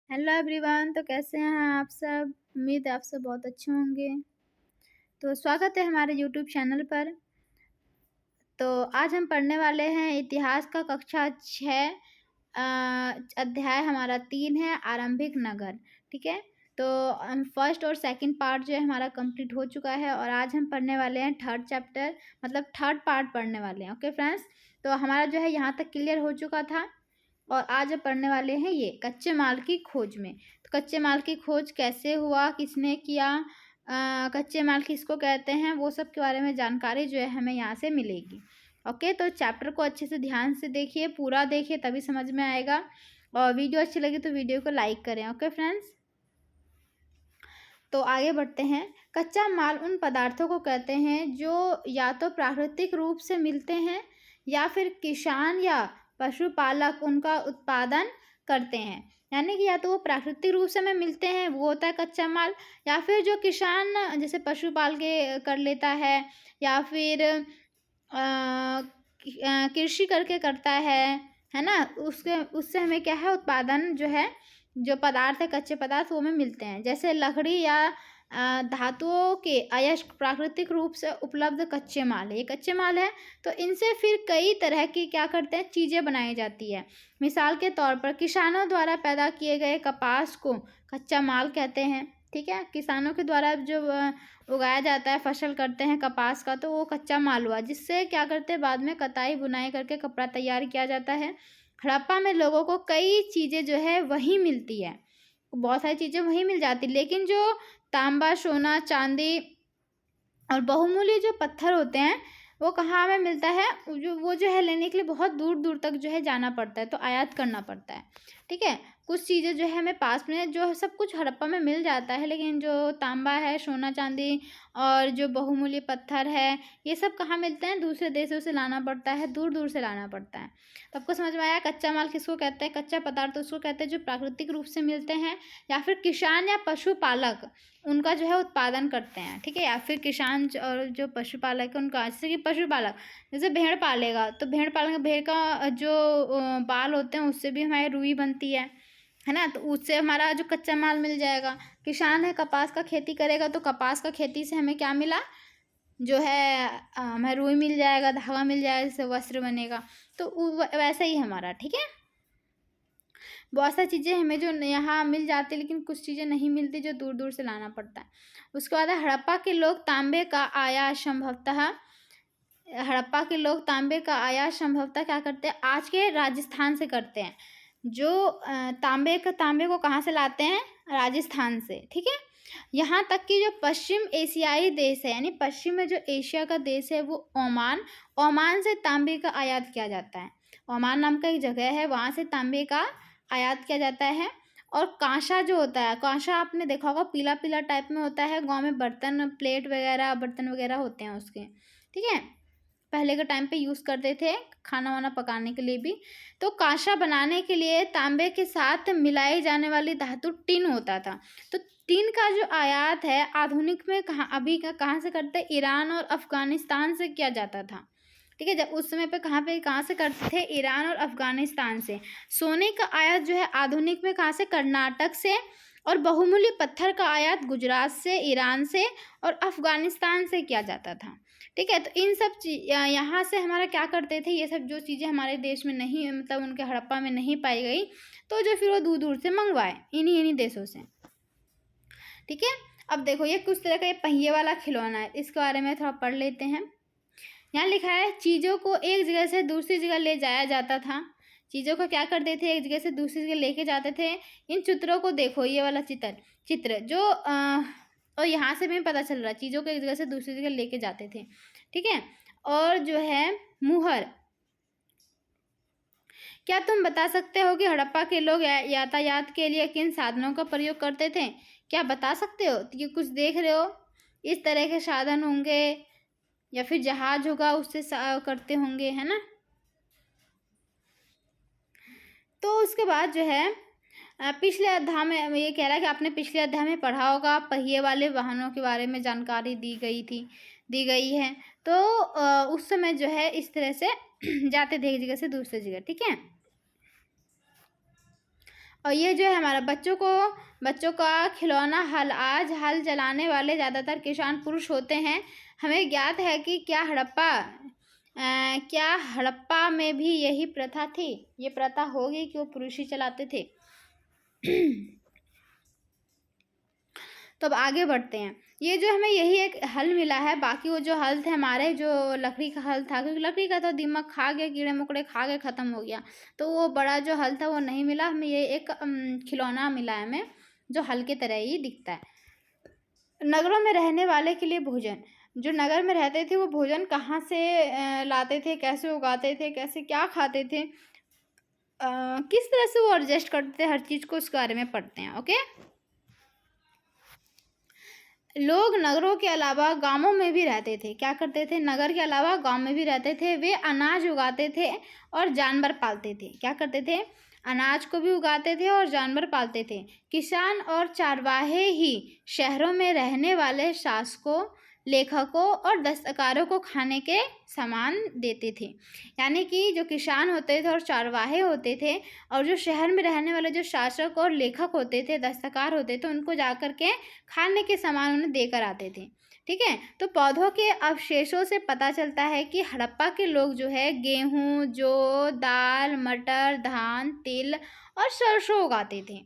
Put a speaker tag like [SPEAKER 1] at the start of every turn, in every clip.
[SPEAKER 1] Hello everyone. तो कैसे हैं आप सब। उम्मीद है आप सब बहुत अच्छे होंगे। तो स्वागत है हमारे यूट्यूब चैनल पर। तो आज हम पढ़ने वाले हैं इतिहास का कक्षा 6 अध्याय हमारा 3 है आरंभिक नगर। ठीक है। तो हम फर्स्ट और सेकंड पार्ट जो है हमारा कंप्लीट हो चुका है और आज हम पढ़ने वाले हैं थर्ड चैप्टर, मतलब थर्ड पार्ट पढ़ने वाले हैं। ओके फ्रेंड्स, तो हमारा जो है यहाँ तक क्लियर हो चुका था और आज हम पढ़ने वाले हैं ये कच्चे माल की खोज में। तो कच्चे माल की खोज कैसे हुआ, किसने किया, कच्चे माल किसको कहते हैं, वो सब के बारे में जानकारी जो है हमें यहाँ से मिलेगी। ओके, तो चैप्टर को अच्छे से ध्यान से देखिए, पूरा देखिए तभी समझ में आएगा। और वीडियो अच्छी लगी तो वीडियो को लाइक करें। ओके फ्रेंड्स, तो आगे बढ़ते हैं। कच्चा माल उन पदार्थों को कहते हैं जो या तो प्राकृतिक रूप से मिलते हैं या फिर किसान या पशुपालक उनका उत्पादन करते हैं। यानी कि या तो वो प्राकृतिक रूप से हमें मिलते हैं, वो होता है कच्चा माल, या फिर जो किसान जैसे पशुपाल के कर लेता है या फिर कृषि करके करता है ना, उससे हमें क्या है उत्पादन जो है, जो पदार्थ है कच्चे पदार्थ वो हमें मिलते हैं। जैसे लकड़ी या धातुओं के अयस्क प्राकृतिक रूप से उपलब्ध कच्चे माल है, ये कच्चे माल है। तो इनसे फिर कई तरह की क्या करते हैं चीज़ें बनाई जाती है। मिसाल के तौर पर किसानों द्वारा पैदा किए गए कपास को कच्चा माल कहते हैं। ठीक है, किसानों के द्वारा जो उगाया जाता है, फसल करते हैं कपास का, तो वो कच्चा माल हुआ, जिससे क्या करते हैं बाद में कताई बुनाई करके कपड़ा तैयार किया जाता है। हड़प्पा में लोगों को कई चीज़ें जो है वहीं मिलती है, बहुत सारी चीज़ें वहीं मिल जाती, लेकिन जो तांबा, सोना, चांदी और बहुमूल्य जो पत्थर होते हैं वो कहाँ हमें मिलता है, वो जो है लेने के लिए बहुत दूर दूर तक जो है जाना पड़ता है, तो आयात करना पड़ता है। ठीक है, कुछ चीज़ें जो है हमें पास में जो सब कुछ हड़प्पा में मिल जाता है, लेकिन जो तांबा है, सोना चांदी और जो बहुमूल्य पत्थर है, ये सब कहाँ मिलते हैं, दूसरे देशों से लाना पड़ता है, दूर दूर से लाना पड़ता है। तो आपको समझ में आया कच्चा माल किसको कहते हैं। कच्चा पदार्थ उसको कहते हैं जो प्राकृतिक रूप से मिलते हैं या फिर किसान या पशुपालक उनका जो है उत्पादन करते हैं। ठीक है, या फिर किसान और जो पशुपालक है उनका, जैसे कि पशुपालक जैसे भेड़ पालेगा, तो भेड़ पालेगा, भेड़ का जो बाल होते हैं उससे भी हमारी रुई बनती है ना, तो उससे हमारा जो कच्चा माल मिल जाएगा। किसान है कपास का खेती करेगा, तो कपास का खेती से हमें क्या मिला, जो है हमें रुई मिल जाएगा, धागा मिल जाएगा, जिससे वस्त्र बनेगा। तो वैसा ही हमारा। ठीक है, बहुत सारी चीज़ें हमें जो यहाँ मिल जाती है, लेकिन कुछ चीज़ें नहीं मिलती जो दूर दूर से लाना पड़ता है। उसके बाद है हड़प्पा के लोग तांबे का आयात संभवतः हड़प्पा के लोग तांबे का आयात संभवतः क्या करते हैं, आज के राजस्थान से करते हैं। जो तांबे को कहाँ से लाते हैं, राजस्थान से। ठीक है, यहाँ तक कि जो पश्चिम एशियाई देश है, यानी पश्चिम में जो एशिया का देश है वो ओमान से तांबे का आयात किया जाता है। ओमान नाम का एक जगह है, वहाँ से तांबे का आयात किया जाता है। और कांसा जो होता है, कांसा आपने देखा होगा पीला पीला टाइप में होता है, गांव में बर्तन प्लेट वगैरह बर्तन वगैरह होते हैं उसके। ठीक है, पहले के टाइम पे यूज़ करते थे खाना वाना पकाने के लिए भी। तो कांसा बनाने के लिए तांबे के साथ मिलाई जाने वाली धातु टिन होता था। तो टिन का जो आयात है आधुनिक में कहाँ से करते, ईरान और अफ़गानिस्तान से किया जाता था। ठीक है, जब उस समय पे कहाँ से करते थे, ईरान और अफ़गानिस्तान से। सोने का आयात जो है आधुनिक में कहाँ से, कर्नाटक से। और बहुमूल्य पत्थर का आयात गुजरात से, ईरान से और अफ़गानिस्तान से किया जाता था। ठीक है, तो इन सब यहाँ से हमारा क्या करते थे, ये सब जो चीज़ें हमारे देश में नहीं, मतलब उनके हड़प्पा में नहीं पाई गई, तो जो फिर वो दूर दूर से मंगवाए इन्हीं देशों से। ठीक है, अब देखो ये कुछ तरह का ये पहिए वाला खिलौना है, इसके बारे में थोड़ा पढ़ लेते हैं। यहाँ लिखा है चीज़ों को एक जगह से दूसरी जगह ले जाया जाता था। चीज़ों को क्या करते थे, एक जगह से दूसरी जगह लेके जाते थे। इन चित्रों को देखो, ये वाला चित्र जो और यहाँ से भी पता चल रहा है चीज़ों को एक जगह से दूसरी जगह लेके जाते थे। ठीक है, और जो है मुहर, क्या तुम बता सकते हो कि हड़प्पा के लोग यातायात के लिए किन साधनों का प्रयोग करते थे। क्या बता सकते हो, तो ये कुछ देख रहे हो, इस तरह के साधन होंगे या फिर जहाज होगा उससे करते होंगे, है ना। तो उसके बाद जो है पिछले अध्याय में ये कह रहा है कि आपने पिछले अध्याय में पढ़ा होगा पहिए वाले वाहनों के बारे में जानकारी दी गई है। तो उस समय जो है इस तरह से जाते थे एक जगह से दूसरी जगह। ठीक है, और ये जो है हमारा बच्चों का खिलौना हल। आज हल चलाने वाले ज़्यादातर किसान पुरुष होते हैं। हमें ज्ञात है कि क्या हड़प्पा में भी यही प्रथा थी? ये प्रथा होगी कि वो पुरुष ही चलाते थे। तो अब आगे बढ़ते हैं। ये जो हमें यही एक हल मिला है, बाकी वो जो हल थे हमारे, जो लकड़ी का हल था, क्योंकि लकड़ी का तो दीमक खा गया, कीड़े मकोड़े खा गए, ख़त्म हो गया, तो वो बड़ा जो हल था वो नहीं मिला हमें। ये एक खिलौना मिला है हमें, जो हल की तरह ही दिखता है। नगरों में रहने वाले के लिए भोजन। जो नगर में रहते थे वो भोजन कहाँ से लाते थे, कैसे उगाते थे, कैसे क्या खाते थे, किस तरह से वो एडजस्ट करते थे, हर चीज़ को उसके बारे में पढ़ते हैं। ओके, लोग नगरों के अलावा गांवों में भी रहते थे। क्या करते थे? नगर के अलावा गांव में भी रहते थे। वे अनाज उगाते थे और जानवर पालते थे। क्या करते थे? अनाज को भी उगाते थे और जानवर पालते थे। किसान और चारवाहे ही शहरों में रहने वाले शासकों, लेखकों और दस्तकारों को खाने के सामान देते थे। यानी कि जो किसान होते थे और चारवाहे होते थे, और जो शहर में रहने वाले जो शासक और लेखक होते थे, दस्तकार होते थे, उनको जाकर के खाने के सामान उन्हें देकर आते थे। ठीक है, तो पौधों के अवशेषों से पता चलता है कि हड़प्पा के लोग जो है गेहूँ, जौ, दाल, मटर, धान, तिल और सरसों उगाते थे।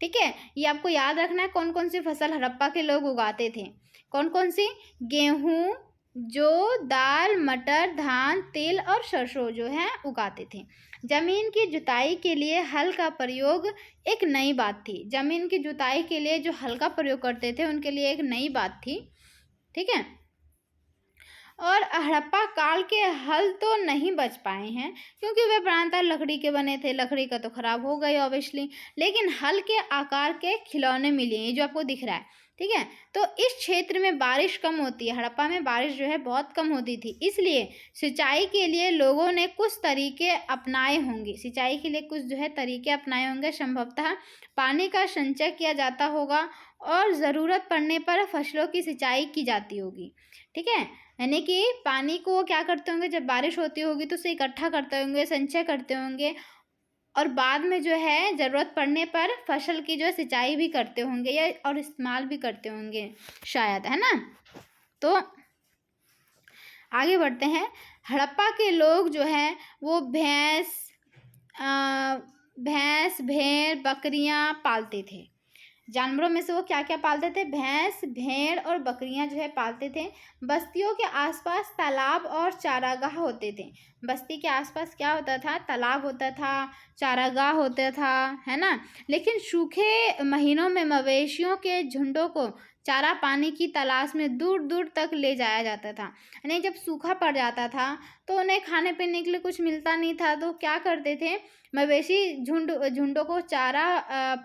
[SPEAKER 1] ठीक है, ये आपको याद रखना है कौन कौन सी फसल हड़प्पा के लोग उगाते थे। कौन कौन सी? गेहूँ, जौ, दाल, मटर, धान, तिल और सरसों जो है उगाते थे। जमीन की जुताई के लिए हल का प्रयोग एक नई बात थी। जमीन की जुताई के लिए जो हल का प्रयोग करते थे उनके लिए एक नई बात थी। ठीक है, और हड़प्पा काल के हल तो नहीं बच पाए हैं, क्योंकि वे प्रायतः लकड़ी के बने थे। लकड़ी का तो खराब हो गई ऑब्वियसली, लेकिन हल के आकार के खिलौने मिले हैं, जो आपको दिख रहा है। ठीक है, तो इस क्षेत्र में बारिश कम होती है। हड़प्पा में बारिश जो है बहुत कम होती थी, इसलिए सिंचाई के लिए लोगों ने कुछ तरीके अपनाए होंगे। सिंचाई के लिए कुछ जो है तरीके अपनाए होंगे। संभवतः पानी का संचय किया जाता होगा और ज़रूरत पड़ने पर फसलों की सिंचाई की जाती होगी। ठीक है, यानी कि पानी को क्या करते होंगे, जब बारिश होती होगी तो उसे इकट्ठा करते होंगे, संचय करते होंगे, और बाद में जो है ज़रूरत पड़ने पर फसल की जो सिंचाई भी करते होंगे, या और इस्तेमाल भी करते होंगे शायद, है ना। तो आगे बढ़ते हैं। हड़प्पा के लोग जो हैं वो भैंस, भेड़, बकरियां पालते थे। जानवरों में से वो क्या क्या पालते थे? भैंस, भेड़ और बकरियां जो है पालते थे। बस्तियों के आसपास तालाब और चारागाह होते थे। बस्ती के आसपास क्या होता था? तालाब होता था, चारागाह होता था, है ना। लेकिन सूखे महीनों में मवेशियों के झुंडों को चारा पानी की तलाश में दूर दूर तक ले जाया जाता था। यानी जब सूखा पड़ जाता था तो उन्हें खाने पीने के लिए कुछ मिलता नहीं था, तो क्या करते थे? मवेशी झुंडों को चारा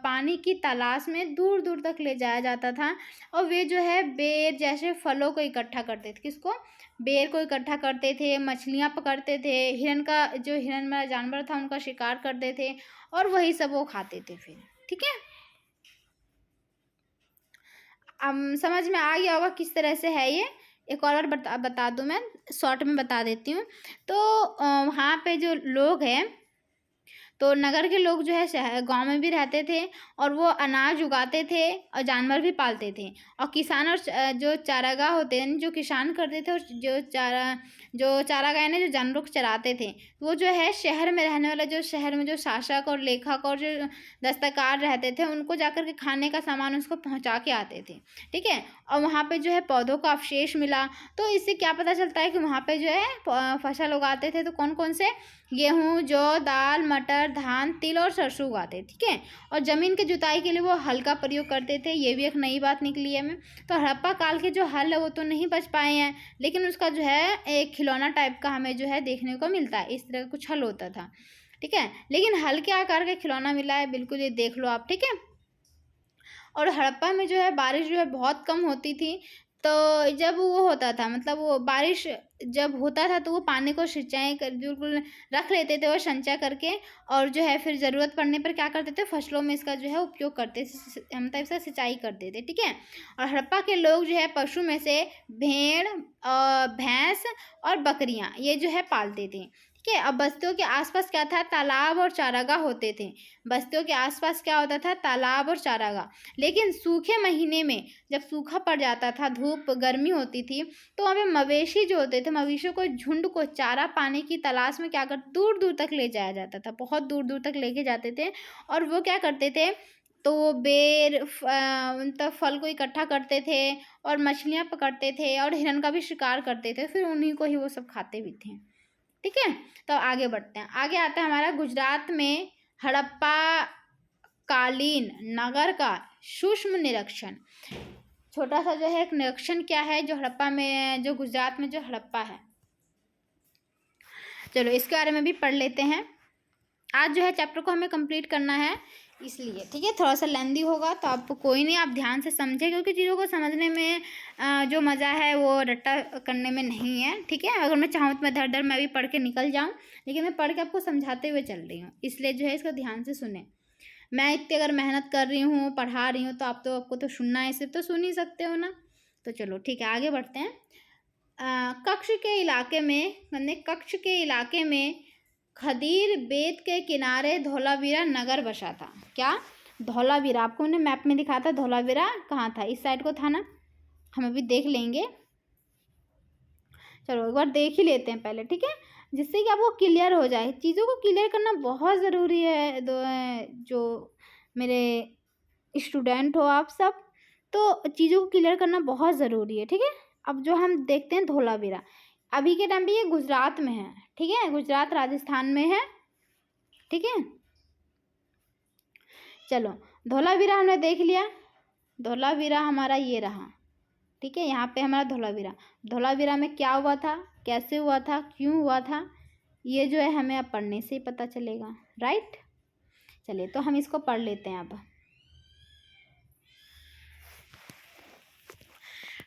[SPEAKER 1] पानी की तलाश में दूर दूर तक ले जाया जाता था, और वे जो है बेर जैसे फलों को इकट्ठा करते थे। किसको? बेर को इकट्ठा करते थे, मछलियाँ पकड़ते थे, हिरन वाला जानवर था उनका शिकार करते थे, और वही सब वो खाते थे फिर। ठीक है, अब समझ में आ गया होगा किस तरह से है ये। एक और बता दूँ, मैं शॉर्ट में बता देती हूँ। तो वहाँ पे जो लोग हैं, तो नगर के लोग जो है शहर गाँव में भी रहते थे, और वो अनाज उगाते थे और जानवर भी पालते थे। और किसान और जो चारागाह होते हैं, जो किसान करते थे, और जो चारागाह ने जो जानवरों को चराते थे, वो जो है शहर में रहने वाला, जो शहर में जो शासक और लेखक और जो दस्तकार रहते थे, उनको जाकर के खाने का सामान उसको पहुंचा के आते थे। ठीक है, और वहाँ पे जो है पौधों का अवशेष मिला, तो इससे क्या पता चलता है कि वहाँ पे जो है फसल उगाते थे। तो कौन कौन से? गेहूँ, जौ, दाल, मटर, धान, तिल और सरसों उगाते। ठीक है, और ज़मीन की जुताई के लिए वो हल का प्रयोग करते थे। ये भी एक नई बात निकली है। में तो हड़प्पा काल के जो हल है वो तो नहीं बच पाए हैं, लेकिन उसका जो है एक खिलौना टाइप का हमें जो है देखने को मिलता है। इस तरह का कुछ हल होता था। ठीक है, लेकिन हल के आकार का खिलौना मिला है, बिल्कुल ये देख लो आप। ठीक है, और हड़प्पा में जो है बारिश जो है बहुत कम होती थी। तो जब वो होता था, मतलब वो बारिश जब होता था तो वो पानी को सिंचाई कर बिल्कुल रख लेते थे, और संचय करके, और जो है फिर ज़रूरत पड़ने पर क्या करते थे? फसलों में इसका जो है उपयोग करते थे, मतलब इसका सिंचाई करते थे। ठीक है, और हड़प्पा के लोग जो है पशु में से भेड़, भैंस और बकरियां ये जो है पालते थे। ठीक है। अब बस्तियों के आसपास क्या था, तालाब और चारागाह होते थे। बस्तियों के आसपास क्या होता था, तालाब और चारागाह। लेकिन सूखे महीने में जब सूखा पड़ जाता था, धूप गर्मी होती थी, तो वहाँ पे मवेशी जो होते थे, मवेशियों को झुंड को चारा पाने की तलाश में क्या कर दूर दूर तक ले जाया जाता था, बहुत दूर दूर तक लेके जाते थे। और वो क्या करते थे, तो वो बेर मतलब फल को इकट्ठा करते थे और मछलियाँ पकड़ते थे और हिरन का भी शिकार करते थे, फिर उन्हीं को ही वो सब खाते भी थे। ठीक है। तो आगे बढ़ते हैं। आगे आता है हमारा गुजरात में हड़प्पा कालीन नगर का सूक्ष्म निरीक्षण। छोटा सा जो है एक निरीक्षण क्या है, जो हड़प्पा में, जो गुजरात में जो हड़प्पा है, चलो इसके बारे में भी पढ़ लेते हैं। आज जो है चैप्टर को हमें कंप्लीट करना है, इसलिए ठीक है, थोड़ा सा लेंदी होगा तो आप कोई नहीं, आप ध्यान से समझें, क्योंकि चीज़ों को समझने में जो मज़ा है वो रट्टा करने में नहीं है। ठीक है। अगर मैं चाहूँ तो मैं धड़ धड़ मैं भी पढ़ के निकल जाऊँ, लेकिन मैं पढ़ के आपको समझाते हुए चल रही हूँ, इसलिए जो है इसका ध्यान से सुने। मैं इतनी अगर मेहनत कर रही हूँ, पढ़ा रही हूँ, तो आपको तो सुनना है, सिर्फ तो सुन ही सकते हो ना। तो चलो ठीक है, आगे बढ़ते हैं। कच्छ के इलाके में खदीर बेत के किनारे धौलावीरा नगर बसा था। क्या, धौलावीरा आपको मैंने मैप में दिखा था, धौलावीरा कहाँ था, इस साइड को था ना, हम अभी देख लेंगे। चलो एक बार देख ही लेते हैं पहले, ठीक है, जिससे कि आपको क्लियर हो जाए। चीज़ों को क्लियर करना बहुत ज़रूरी है, जो मेरे स्टूडेंट हो आप सब, तो चीज़ों को क्लियर करना बहुत ज़रूरी है। ठीक है। अब जो हम देखते हैं धौलावीरा, अभी के टाइम पे ये गुजरात में है। ठीक है, गुजरात राजस्थान में है। ठीक है। चलो धौलावीरा हमने देख लिया, धौलावीरा हमारा ये रहा। ठीक है, यहाँ पे हमारा धौलावीरा, धौलावीरा में क्या हुआ था, कैसे हुआ था, क्यों हुआ था, ये जो है हमें अब पढ़ने से ही पता चलेगा। राइट, चलिए तो हम इसको पढ़ लेते हैं। अब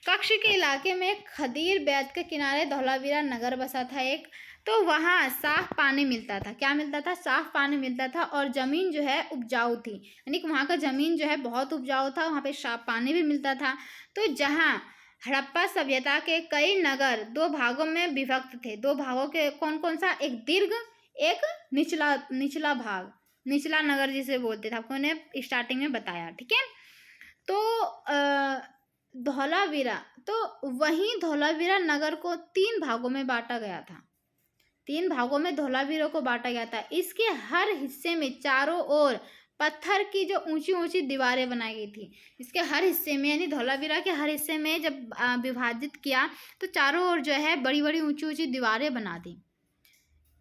[SPEAKER 1] कच्छ के इलाके में खदीर बैत के किनारे धौलावीरा नगर बसा था एक। तो वहाँ साफ पानी मिलता था। क्या मिलता था, साफ पानी मिलता था, और ज़मीन जो है उपजाऊ थी, यानी कि वहाँ का ज़मीन जो है बहुत उपजाऊ था, वहाँ पे साफ पानी भी मिलता था। तो जहाँ हड़प्पा सभ्यता के कई नगर दो भागों में विभक्त थे। दो भागों के कौन कौन सा, एक दीर्घ, एक निचला भाग, निचला नगर जिसे बोलते थे, आपको ने स्टार्टिंग में बताया। ठीक है। तो धौलावीरा, तो वहीं धौलावीरा नगर को 3 भागों में बांटा गया था। 3 भागों में धौलावीरा को बांटा गया था। इसके हर हिस्से में चारों ओर पत्थर की जो ऊंची ऊंची दीवारें बनाई गई थी। इसके हर हिस्से में, यानी धौलावीरा के हर हिस्से में जब विभाजित किया, तो चारों ओर जो है बड़ी बड़ी ऊंची ऊंची दीवारें बना दी।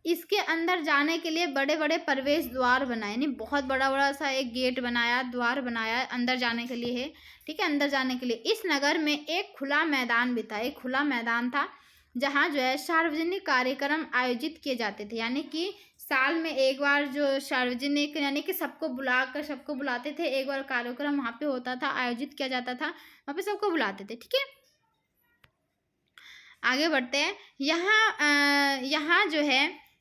[SPEAKER 1] इसके अंदर जाने के लिए बड़े बड़े प्रवेश द्वार बनाए, यानी बहुत बड़ा बड़ा सा एक गेट बनाया, द्वार बनाया अंदर जाने के लिए है। ठीक है, अंदर जाने के लिए। इस नगर में एक खुला मैदान भी था, एक खुला मैदान था, जहाँ जो है सार्वजनिक कार्यक्रम आयोजित किए जाते थे, यानी कि साल में एक बार जो सार्वजनिक, यानी कि सबको बुलाते थे, एक बार कार्यक्रम वहाँ पे होता था, आयोजित किया जाता था, वहाँ पे सबको बुलाते थे। ठीक है, आगे बढ़ते हैं। यहाँ जो है,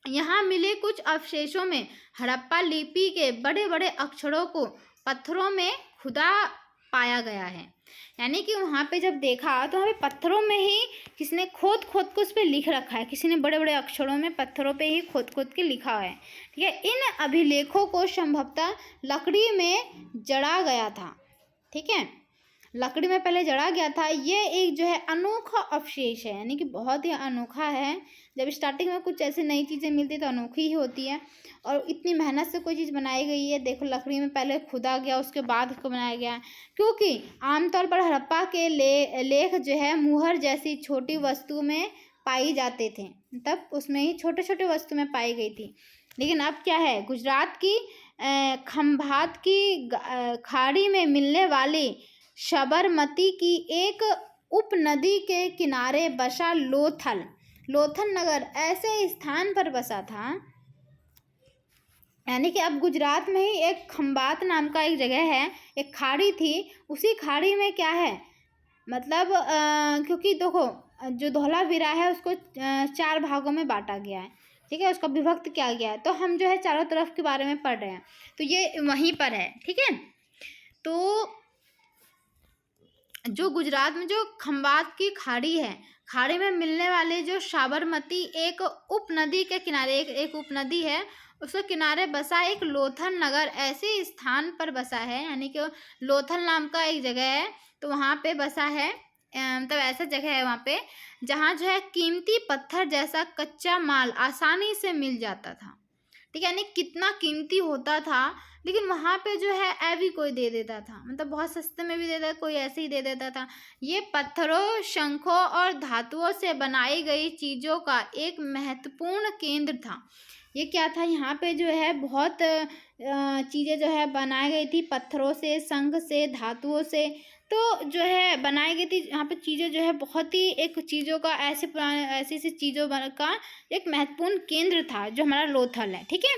[SPEAKER 1] यहाँ मिले कुछ अवशेषों में हड़प्पा लिपि के बड़े बड़े अक्षरों को पत्थरों में खुदा पाया गया है। यानी कि वहाँ पे जब देखा तो वहाँ पे पत्थरों में ही किसी ने खोद खोद को उस पर लिख रखा है, किसी ने बड़े बड़े अक्षरों में पत्थरों पे ही खोद खोद के लिखा है। ठीक है, इन अभिलेखों को संभवतः लकड़ी में जड़ा गया था। ठीक है, लकड़ी में पहले जड़ा गया था। ये एक जो है अनोखा अवशेष है, यानी कि बहुत ही अनोखा है। जब स्टार्टिंग में कुछ ऐसी नई चीज़ें मिलती तो अनोखी ही होती है, और इतनी मेहनत से कोई चीज़ बनाई गई है। देखो, लकड़ी में पहले खुदा गया, उसके बाद इसको बनाया गया, क्योंकि आमतौर पर हड़प्पा के लेख जो है मुहर जैसी छोटी वस्तु में पाई जाते थे, तब उसमें ही छोटे छोटे वस्तु में पाई गई थी। लेकिन अब क्या है, गुजरात की खंभात की खाड़ी में मिलने वाली साबरमती की एक उपनदी के किनारे बसा लोथल नगर ऐसे स्थान पर बसा था, यानी कि अब गुजरात में ही एक खंभात नाम का एक जगह है, एक खाड़ी थी, उसी खाड़ी में क्या है, मतलब क्योंकि देखो जो धौलावीरा है उसको 4 भागों में बांटा गया है। ठीक है, उसका विभक्त किया गया है। तो हम जो है चारों तरफ के बारे में पढ़ रहे हैं, तो ये वहीं पर है। ठीक है, तो जो गुजरात में जो खंभात की खाड़ी है, खाड़ी में मिलने वाले जो साबरमती एक उपनदी के किनारे एक उपनदी है, उसके किनारे बसा एक लोथल नगर ऐसे स्थान पर बसा है, यानी कि लोथल नाम का एक जगह है, तो वहाँ पे बसा है। मतलब ऐसा जगह है वहाँ पे जहाँ जो है कीमती पत्थर जैसा कच्चा माल आसानी से मिल जाता था। ठीक है, यानी कितना कीमती होता था, लेकिन वहाँ पे जो है ऐवी कोई दे देता था, मतलब बहुत सस्ते में भी दे देता, कोई ऐसे ही दे देता था। ये पत्थरों, शंखों और धातुओं से बनाई गई चीज़ों का एक महत्वपूर्ण केंद्र था। ये क्या था, यहाँ पे जो है बहुत चीज़ें जो है बनाई गई थी पत्थरों से, शंख से, धातुओं से, तो जो है बनाई गई थी यहाँ पे चीज़ें जो है बहुत ही एक चीज़ों का ऐसे पुराने ऐसी ऐसी चीज़ों का एक महत्वपूर्ण केंद्र था जो हमारा लोथल है। ठीक है,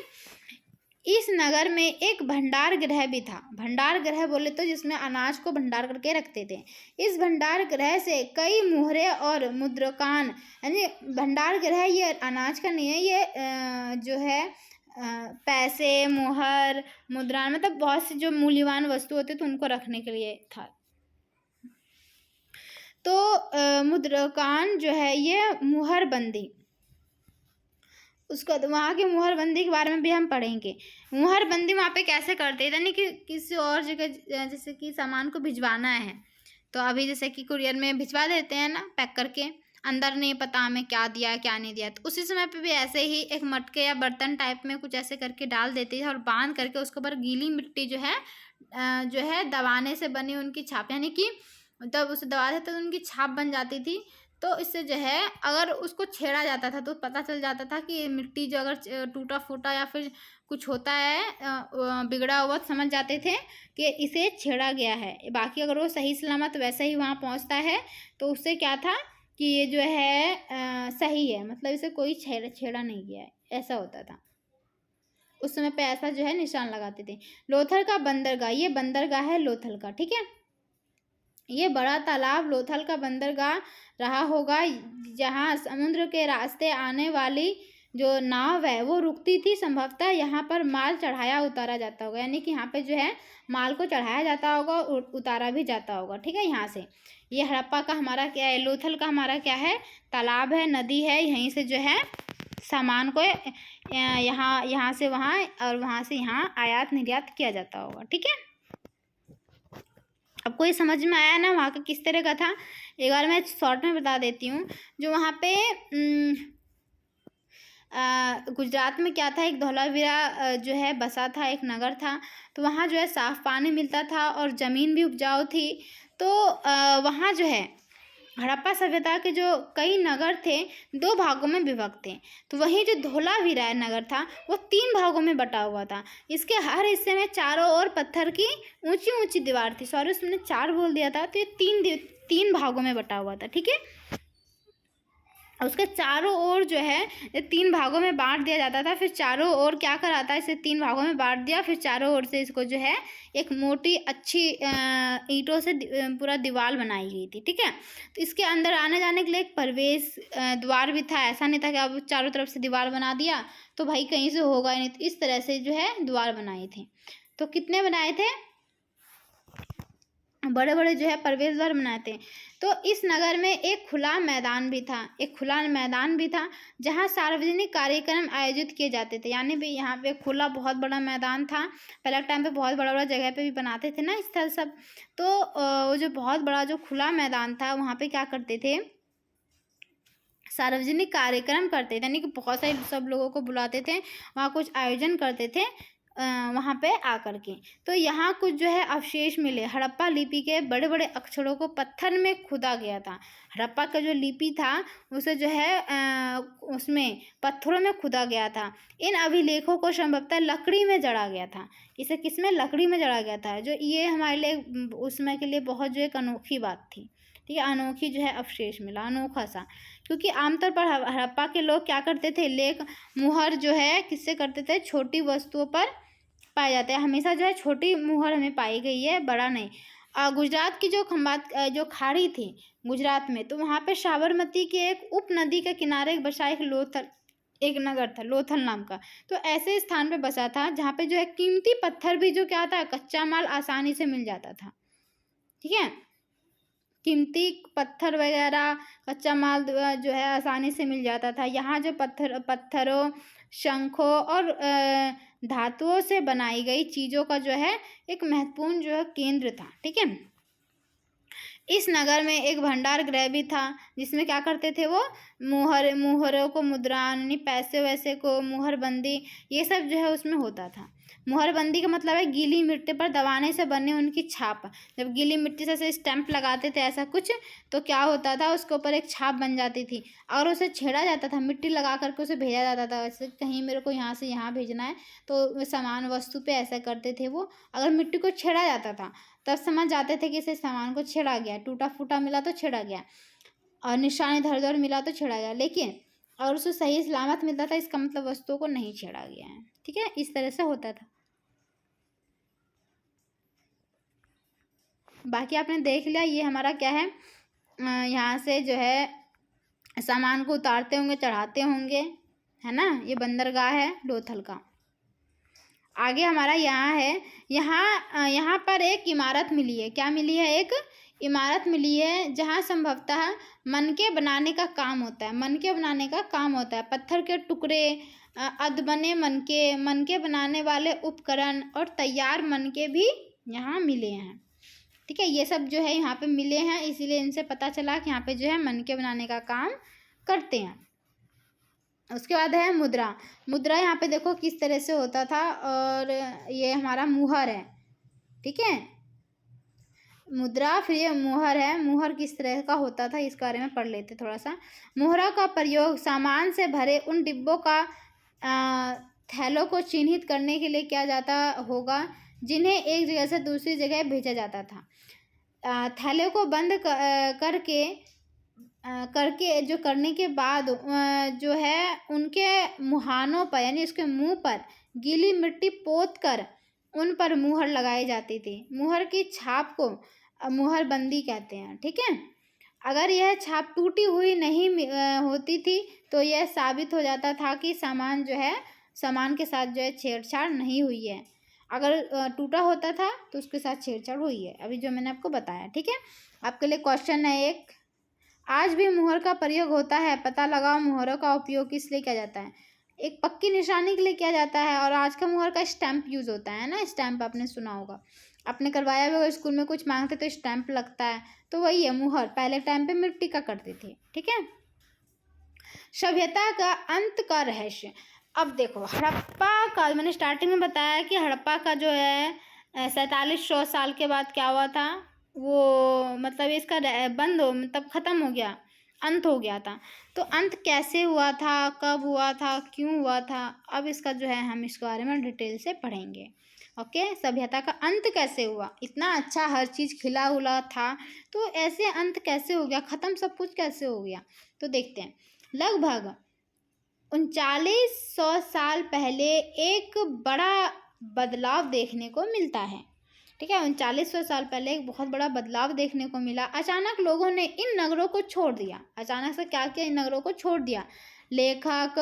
[SPEAKER 1] इस नगर में एक भंडार गृह भी था। भंडार गृह बोले तो जिसमें अनाज को भंडार करके रखते थे। इस भंडार गृह से कई मुहरे और मुद्रकान, यानी भंडार गृह ये अनाज का नहीं है, ये जो है पैसे, मुहर, मुद्रान, मतलब बहुत सी जो मूल्यवान वस्तु होते थे उनको रखने के लिए था। तो मुद्रकान जो है ये मुहरबंदी, उसको वहाँ की मुहरबंदी के बारे में भी हम पढ़ेंगे। मुहरबंदी वहाँ पे कैसे करते हैं, यानी कि किसी और जगह जैसे कि सामान को भिजवाना है, तो अभी जैसे कि कुरियर में भिजवा देते हैं ना पैक करके, अंदर नहीं पता हमें क्या दिया क्या नहीं दिया, तो उसी समय पे भी ऐसे ही एक मटके या बर्तन टाइप में कुछ ऐसे करके डाल देते हैं और बांध करके उसके ऊपर गीली मिट्टी जो है दबाने से बनी उनकी छाप, यानी कि जब उसे दबाते तो उनकी छाप बन जाती थी। तो इससे जो है अगर उसको छेड़ा जाता था तो पता चल जाता था कि मिट्टी जो अगर टूटा फूटा या फिर कुछ होता है बिगड़ा हुआ, समझ जाते थे कि इसे छेड़ा गया है। बाकी अगर वो सही सलामत वैसे ही वहाँ पहुँचता है तो उससे क्या था कि ये जो है सही है, मतलब इसे कोई छेड़ा नहीं गया है, ऐसा होता था। उस समय पे ऐसा जो है निशान लगाते थे। लोथल का बंदरगाह, ये बंदरगाह है लोथल का। ठीक है, ये बड़ा तालाब लोथल का बंदरगाह रहा होगा, जहाँ समुद्र के रास्ते आने वाली जो नाव है वो रुकती थी। संभवतः यहाँ पर माल चढ़ाया उतारा जाता होगा, यानी कि यहाँ पे जो है माल को चढ़ाया जाता होगा और उतारा भी जाता होगा। ठीक है, यहाँ से ये हड़प्पा का हमारा क्या है, लोथल का हमारा क्या है, तालाब है, नदी है, यहीं से जो है सामान को यहाँ से वहाँ और वहाँ से यहाँ आयात निर्यात किया जाता होगा। ठीक है, अब कोई समझ में आया ना वहाँ का किस तरह का था, एक बार मैं शॉर्ट में बता देती हूँ। जो वहाँ पे गुजरात में क्या था, एक धौलावीरा जो है बसा था, एक नगर था, तो वहाँ जो है साफ़ पानी मिलता था और ज़मीन भी उपजाऊ थी। तो वहाँ जो है हड़प्पा सभ्यता के जो कई नगर थे 2 भागों में विभक्त थे। तो वहीं जो धौलावीरा नगर था वो 3 भागों में बटा हुआ था। इसके हर हिस्से में चारों ओर पत्थर की ऊंची ऊंची दीवार थी। सॉरी, उसने 4 बोल दिया था, तो ये 3 भागों में बटा हुआ था। ठीक है, उसके चारों ओर जो है 3 भागों में बांट दिया जाता था। फिर चारों ओर क्या करा था, इसे 3 भागों में बांट दिया, फिर चारों ओर से इसको जो है एक मोटी अच्छी ईंटों से पूरा दीवार बनाई गई थी। ठीक है, तो इसके अंदर आने जाने के लिए एक प्रवेश द्वार भी था। ऐसा नहीं था कि अब चारों तरफ से दीवार बना दिया तो भाई कहीं से होगा नहीं, तो इस तरह से जो है द्वार बनाए थे। तो कितने बनाए थे, बड़े बड़े जो है प्रवेश द्वार बनाए थे। तो इस नगर में एक खुला मैदान भी था, जहाँ सार्वजनिक कार्यक्रम आयोजित किए जाते थे। यानी भी यहाँ पे खुला बहुत बड़ा मैदान था। पहले टाइम पे बहुत बड़ा बड़ा जगह पे भी बनाते थे ना स्थल सब, तो वो जो बहुत बड़ा जो खुला मैदान था वहाँ पे क्या करते थे, सार्वजनिक कार्यक्रम करते थे, यानी कि बहुत सारे सब लोगों को बुलाते थे, वहाँ कुछ आयोजन करते थे वहाँ पे आकर के। तो यहाँ कुछ जो है अवशेष मिले। हड़प्पा लिपि के बड़े बड़े अक्षरों को पत्थर में खुदा गया था। हड़प्पा का जो लिपि था उसे जो है उसमें पत्थरों में खुदा गया था। इन अभिलेखों को संभवतः लकड़ी में जड़ा गया था। इसे किसमें, लकड़ी में जड़ा गया था। जो ये हमारे लिए उस समय के लिए बहुत जो एक अनोखी बात थी। ठीक है, अनोखी जो है अवशेष मिला, अनोखा सा, क्योंकि आमतौर पर हड़प्पा के लोग क्या करते थे, लेख मुहर जो है किससे करते थे, छोटी वस्तुओं पर पाए जाते हैं। हमेशा जो है छोटी मुहर हमें पाई गई है, बड़ा नहीं। गुजरात की जो जो खाड़ी थी गुजरात में, तो वहाँ पे साबरमती के एक उपनदी के किनारे बसा एक नगर था लोथल नाम का। तो ऐसे स्थान पे बसा था जहाँ पे जो है कीमती पत्थर भी जो क्या था, कच्चा माल आसानी से मिल जाता था। ठीक है, कीमती पत्थर वगैरह, कच्चा माल जो है आसानी से मिल जाता था। यहाँ जो पत्थरों, शंखों और धातुओं से बनाई गई चीज़ों का जो है एक महत्वपूर्ण जो है केंद्र था। ठीक है। इस नगर में एक भंडार गृह भी था, जिसमें क्या करते थे वो, मुहरों को, मुद्रा यानी पैसे वैसे को, मुहरबंदी, ये सब जो है उसमें होता था। मुहरबंदी का मतलब है गीली मिट्टी पर दबाने से बने उनकी छाप। जब गीली मिट्टी से ऐसे स्टैंप लगाते थे ऐसा कुछ, तो क्या होता था, उसके ऊपर एक छाप बन जाती थी। और उसे छेड़ा जाता था, मिट्टी लगा करके उसे भेजा जाता था। वैसे कहीं मेरे को यहाँ से यहाँ भेजना है, तो सामान वस्तु पे ऐसा करते थे वो। अगर मिट्टी को छेड़ा जाता था तब समझ जाते थे कि इसे सामान को छेड़ा गया, टूटा फूटा मिला तो छेड़ा गया, और निशान इधर उधर मिला तो छेड़ा गया। लेकिन और उसे सही सलामत मिलता था, इसका मतलब वस्तुओं को नहीं छेड़ा गया है। ठीक है, इस तरह से होता था। बाकी आपने देख लिया, ये हमारा क्या है, यहाँ से जो है सामान को उतारते होंगे, चढ़ाते होंगे, है ना। ये बंदरगाह है लोथल का। आगे हमारा यहाँ है, यहाँ पर एक इमारत मिली है। क्या मिली है? एक इमारत मिली है, जहाँ संभवतः मनके बनाने का काम होता है। मनके बनाने का काम होता है। पत्थर के टुकड़े, अधबने मनके बनाने वाले उपकरण और तैयार मनके भी यहाँ मिले हैं। ठीक है, ये सब जो है यहाँ पे मिले हैं, इसीलिए इनसे पता चला कि यहाँ पे जो है मनके बनाने का काम करते हैं। उसके बाद है मुद्रा। मुद्रा यहाँ पे देखो किस तरह से होता था, और ये हमारा मुहर है। ठीक है, मुद्रा, फिर ये मुहर है। मुहर किस तरह का होता था इस बारे में पढ़ लेते थोड़ा सा। मुहरा का प्रयोग सामान से भरे उन डिब्बों का थैलों को चिन्हित करने के लिए किया जाता होगा, जिन्हें एक जगह से दूसरी जगह भेजा जाता था। थैले को बंद करके जो करने के बाद जो है उनके मुहानों पर यानी उसके मुंह पर गीली मिट्टी पोत कर उन पर मुहर लगाई जाती थी। मुहर की छाप को मुहरबंदी कहते हैं। ठीक है, अगर यह छाप टूटी हुई नहीं होती थी तो यह साबित हो जाता था कि सामान जो है, सामान के साथ जो है छेड़छाड़ नहीं हुई है। अगर टूटा होता था तो उसके साथ छेड़छाड़ हुई है, अभी जो मैंने आपको बताया। ठीक है, आपके लिए क्वेश्चन है एक, आज भी मुहर का प्रयोग होता है, पता लगाओ मुहरों का उपयोग किस लिए किया जाता है। एक पक्की निशानी के लिए किया जाता है, और आज का मुहर का स्टैंप यूज होता है ना। स्टैंप आपने सुना होगा, आपने करवाया भी होगा, स्कूल में कुछ मांगते तो स्टैंप लगता है, तो वही है मुहर। पहले टाइम पे मिट्टी का करते थे। ठीक है, सभ्यता का अंत का रहस्य। अब देखो हड़प्पा का, मैंने स्टार्टिंग में बताया कि हड़प्पा का जो है 4700 साल के बाद क्या हुआ था, वो मतलब इसका बंद हो, मतलब ख़त्म हो गया, अंत हो गया था। तो अंत कैसे हुआ था, कब हुआ था, क्यों हुआ था, अब इसका जो है हम इसके बारे में डिटेल से पढ़ेंगे। ओके, सभ्यता का अंत कैसे हुआ, इतना अच्छा हर चीज़ खिला उला था, तो ऐसे अंत कैसे हो गया, ख़त्म सब कुछ कैसे हो गया। तो देखते हैं, लगभग 3900 साल पहले एक बड़ा बदलाव देखने को मिलता है। ठीक है, 3900 साल पहले एक बहुत बड़ा बदलाव देखने को मिला। अचानक लोगों ने इन नगरों को छोड़ दिया। अचानक से क्या किया, इन नगरों को छोड़ दिया। लेखक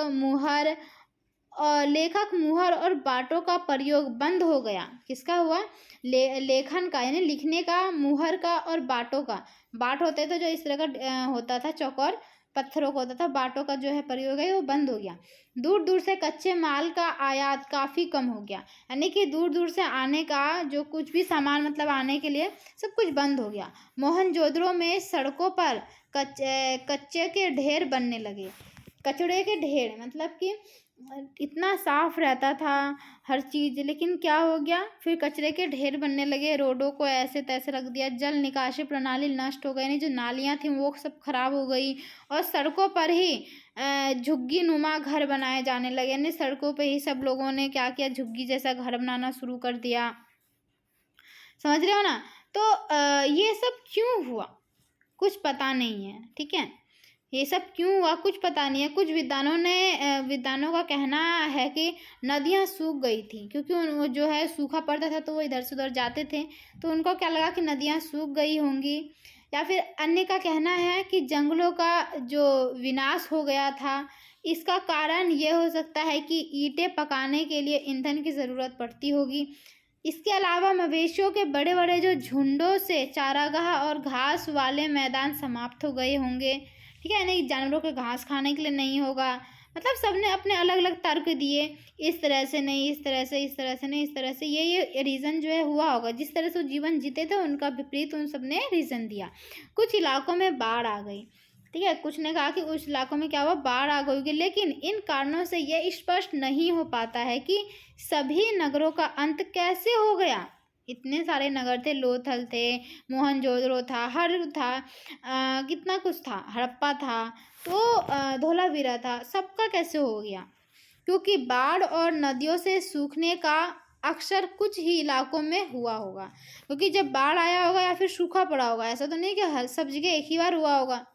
[SPEAKER 1] मुहर और बाटों का प्रयोग बंद हो गया। किसका हुआ, लेखन का यानी लिखने का, मुहर का और बाटों का। बाट होते थे जो इस तरह का होता था, चौकोर पत्थरों का होता था। बाटों का जो है प्रयोग है वो बंद हो गया। दूर दूर से कच्चे माल का आयात काफ़ी कम हो गया, यानी कि दूर दूर से आने का जो कुछ भी सामान मतलब आने के लिए सब कुछ बंद हो गया। मोहनजोदड़ो में सड़कों पर कच्चे के ढेर बनने लगे। कचड़े के ढेर मतलब कि इतना साफ रहता था हर चीज़, लेकिन क्या हो गया, फिर कचरे के ढेर बनने लगे। रोडों को ऐसे तैसे रख दिया। जल निकासी प्रणाली नष्ट हो गई, नहीं जो नालियाँ थी वो सब खराब हो गई, और सड़कों पर ही झुग्गी नुमा घर बनाए जाने लगे। यानी सड़कों पे ही सब लोगों ने क्या किया, झुग्गी जैसा घर बनाना शुरू कर दिया। समझ रहे हो ना। तो ये सब क्यों हुआ कुछ पता नहीं है। ठीक है, ये सब क्यों हुआ कुछ पता नहीं है। कुछ विद्वानों का कहना है कि नदियाँ सूख गई थी, क्योंकि वो जो है सूखा पड़ता था तो वो इधर से उधर जाते थे, तो उनको क्या लगा कि नदियाँ सूख गई होंगी। या फिर अन्य का कहना है कि जंगलों का जो विनाश हो गया था, इसका कारण ये हो सकता है कि ईंटें पकाने के लिए ईंधन की ज़रूरत पड़ती होगी। इसके अलावा मवेशियों के बड़े बड़े जो झुंडों से चारागाह और घास वाले मैदान समाप्त हो गए होंगे। ठीक है, यानी जानवरों के घास खाने के लिए नहीं होगा। मतलब सबने अपने अलग अलग तर्क दिए, इस तरह से नहीं, इस तरह से, इस तरह से नहीं, इस तरह से। ये रीज़न जो है हुआ होगा, जिस तरह से वो जीवन जीते थे उनका विपरीत उन सब ने रीज़न दिया। कुछ इलाकों में बाढ़ आ गई। ठीक है, कुछ ने कहा कि उस इलाकों में क्या हुआ, बाढ़ आ गई होगी। लेकिन इन कारणों से यह स्पष्ट नहीं हो पाता है कि सभी नगरों का अंत कैसे हो गया। इतने सारे नगर थे, लोथल थे, मोहनजोदड़ो था, हर था, कितना कुछ था, हड़प्पा था, तो धोलावीरा था, सबका कैसे हो गया। क्योंकि बाढ़ और नदियों से सूखने का अक्सर कुछ ही इलाकों में हुआ होगा। क्योंकि जब बाढ़ आया होगा या फिर सूखा पड़ा होगा, ऐसा तो नहीं कि हर सब जगह एक ही बार हुआ होगा,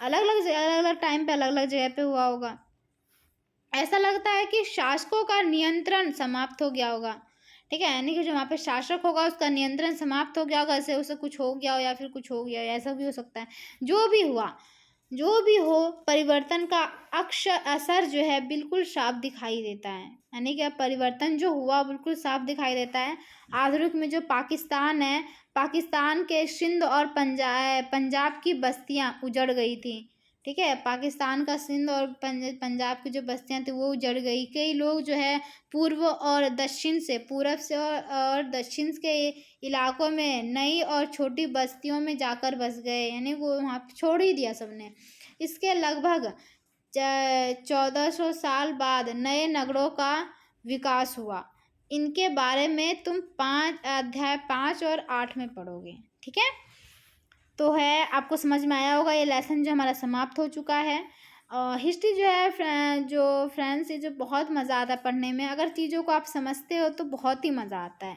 [SPEAKER 1] अलग अलग टाइम पे अलग अलग जगह पे हुआ होगा। ऐसा लगता है कि शासकों का नियंत्रण समाप्त हो गया होगा। ठीक है, यानी कि जो वहाँ पे शासक होगा उसका नियंत्रण समाप्त हो गया होगा, ऐसे उसे कुछ हो गया हो या फिर कुछ हो गया हो, ऐसा भी हो सकता है। जो भी हुआ, जो भी हो, परिवर्तन का असर जो है बिल्कुल साफ दिखाई देता है। यानी कि अब परिवर्तन जो हुआ बिल्कुल साफ दिखाई देता है। आधुनिक में जो पाकिस्तान है, पाकिस्तान के सिंध और पंजाब की बस्तियां उजड़ गई थी। ठीक है, पाकिस्तान का सिंध और पंजाब की जो बस्तियां थी वो उजड़ गई। कई लोग जो है पूर्व और दक्षिण से, पूरब से और दक्षिण के इलाकों में नई और छोटी बस्तियों में जाकर बस गए, यानी वो वहाँ पे छोड़ ही दिया सबने। इसके लगभग 1400 साल बाद नए नगरों का विकास हुआ। इनके बारे में तुम अध्याय 5 और 8 में पढ़ोगे। ठीक है, तो है आपको समझ में आया होगा। ये लेसन जो हमारा समाप्त हो चुका है। हिस्ट्री जो है जो फ्रेंड्स, ये जो बहुत मज़ा आता है पढ़ने में। अगर चीज़ों को आप समझते हो तो बहुत ही मज़ा आता है।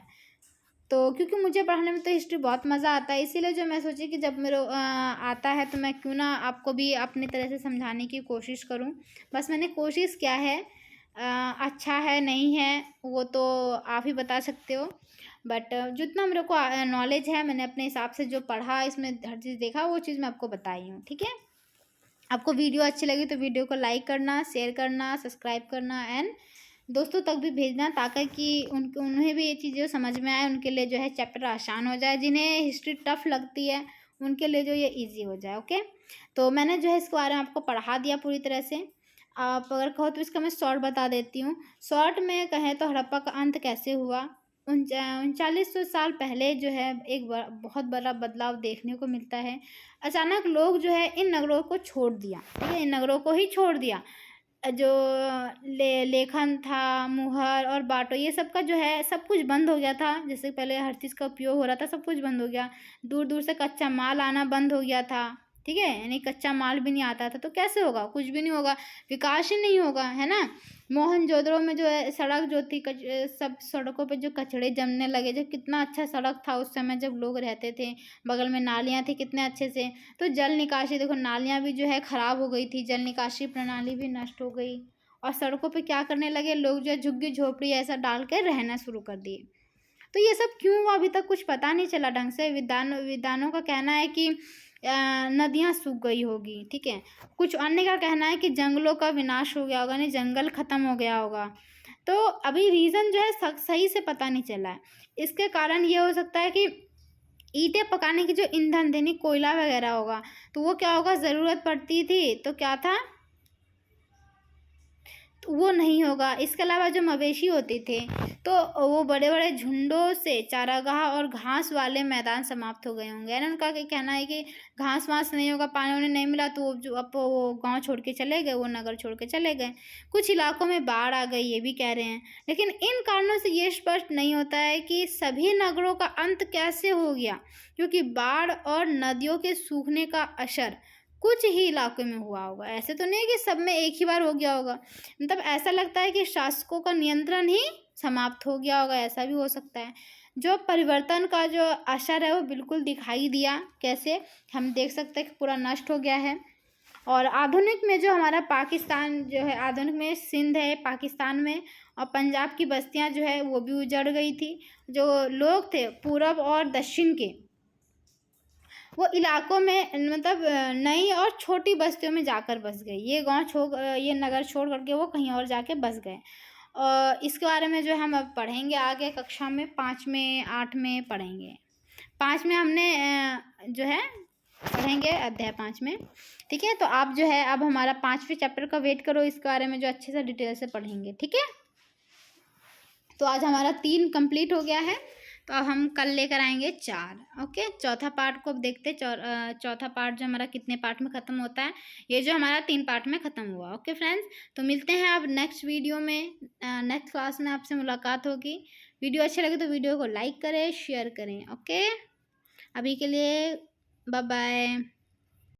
[SPEAKER 1] तो क्योंकि मुझे पढ़ने में तो हिस्ट्री बहुत मज़ा आता है, इसीलिए जो मैं सोची कि जब मेरे आता है तो मैं क्यों ना आपको भी अपनी तरह से समझाने की कोशिश करूं। बस मैंने कोशिश किया है। अच्छा है नहीं है वो तो आप ही बता सकते हो, बट जितना मेरे को नॉलेज है मैंने अपने हिसाब से जो पढ़ा, इसमें हर चीज़ देखा, वो चीज़ मैं आपको बताई हूँ। ठीक है, आपको वीडियो अच्छी लगी तो वीडियो को लाइक करना, शेयर करना, सब्सक्राइब करना एंड दोस्तों तक भी भेजना, ताकि कि उन्हें भी ये चीज़ें समझ में आए, उनके लिए जो है चैप्टर आसान हो जाए। जिन्हें हिस्ट्री टफ लगती है उनके लिए जो ये इजी हो जाए। ओके, तो मैंने जो है इसके बारे में आपको पढ़ा दिया पूरी तरह से। आप अगर कहो तो इसका मैं शॉर्ट बता देती हूँ। शॉर्ट में कहें तो हड़प्पा का अंत कैसे हुआ। 3900 साल पहले जो है एक बहुत बड़ा बदलाव देखने को मिलता है। अचानक लोग जो है इन नगरों को छोड़ दिया। ठीक है, इन नगरों को ही छोड़ दिया। जो लेखन था, मुहर और बाटो, ये सब का जो है सब कुछ बंद हो गया था। जैसे पहले हर चीज़ का उपयोग हो रहा था, सब कुछ बंद हो गया। दूर दूर से कच्चा माल आना बंद हो गया था। ठीक है, यानी कच्चा माल भी नहीं आता था, तो कैसे होगा, कुछ भी नहीं होगा, विकास ही नहीं होगा, है ना। मोहनजोदड़ो में जो है सड़क जो थी, सब सड़कों पे जो कचड़े जमने लगे, जो कितना अच्छा सड़क था उस समय जब लोग रहते थे, बगल में नालियाँ थी कितने अच्छे से। तो जल निकासी देखो, नालियाँ भी जो है ख़राब हो गई थी, जल निकासी प्रणाली भी नष्ट हो गई, और सड़कों पे क्या करने लगे लोग, जो है झुग्गी झोपड़ी ऐसा डाल के रहना शुरू कर दिए। तो ये सब क्यों हुआ अभी तक कुछ पता नहीं चला ढंग से। विद्वानों का कहना है कि नदियाँ सूख गई होगी। ठीक है, कुछ अन्य का कहना है कि जंगलों का विनाश हो गया होगा, यानी जंगल ख़त्म हो गया होगा। तो अभी रीज़न जो है सही से पता नहीं चला है। इसके कारण ये हो सकता है कि ईंटें पकाने की जो ईंधन थे, नहीं कोयला वगैरह होगा, तो वो क्या होगा, ज़रूरत पड़ती थी तो क्या था, तो वो नहीं होगा। इसके अलावा जो मवेशी होते थे तो वो बड़े बड़े झुंडों से चारागाह और घास वाले मैदान समाप्त हो गए होंगे। यानी उनका कहना है कि घास वास नहीं होगा, पानी उन्हें नहीं मिला, तो जो अब वो गांव छोड़ के चले गए, वो नगर छोड़ के चले गए। कुछ इलाकों में बाढ़ आ गई, ये भी कह रहे हैं। लेकिन इन कारणों से ये स्पष्ट नहीं होता है कि सभी नगरों का अंत कैसे हो गया, क्योंकि बाढ़ और नदियों के सूखने का असर कुछ ही इलाकों में हुआ होगा। ऐसे तो नहीं कि सब में एक ही बार हो गया होगा। मतलब ऐसा लगता है कि शासकों का नियंत्रण ही समाप्त हो गया होगा, ऐसा भी हो सकता है। जो परिवर्तन का जो असर है वो बिल्कुल दिखाई दिया। कैसे, हम देख सकते हैं कि पूरा नष्ट हो गया है। और आधुनिक में जो हमारा पाकिस्तान जो है, आधुनिक में सिंध है पाकिस्तान में, और पंजाब की बस्तियां जो है वो भी उजड़ गई थी। जो लोग थे पूरब और दक्षिण के, वो इलाकों में मतलब नई और छोटी बस्तियों में जाकर बस गए। ये गांव छोड़, ये नगर छोड़ करके वो कहीं और जाके बस गए। और इसके बारे में जो हम अब पढ़ेंगे आगे कक्षा में 5 में 8 में पढ़ेंगे। 5 में हमने जो है पढ़ेंगे अध्याय 5 में, ठीक है। तो आप जो है अब हमारा 5वें चैप्टर का वेट करो, इसके बारे में जो अच्छे से डिटेल से पढ़ेंगे, ठीक है। तो आज हमारा 3 कंप्लीट हो गया है, तो अब हम कल लेकर आएंगे 4। ओके, चौथा पार्ट को अब देखते। चौथा पार्ट जो हमारा कितने पार्ट में ख़त्म होता है, ये जो हमारा 3 पार्ट में ख़त्म हुआ। ओके फ्रेंड्स, तो मिलते हैं अब नेक्स्ट वीडियो में, नेक्स्ट क्लास में आपसे मुलाकात होगी। वीडियो अच्छे लगे तो वीडियो को लाइक करें, शेयर करें। ओके, अभी के लिए बाय बाय।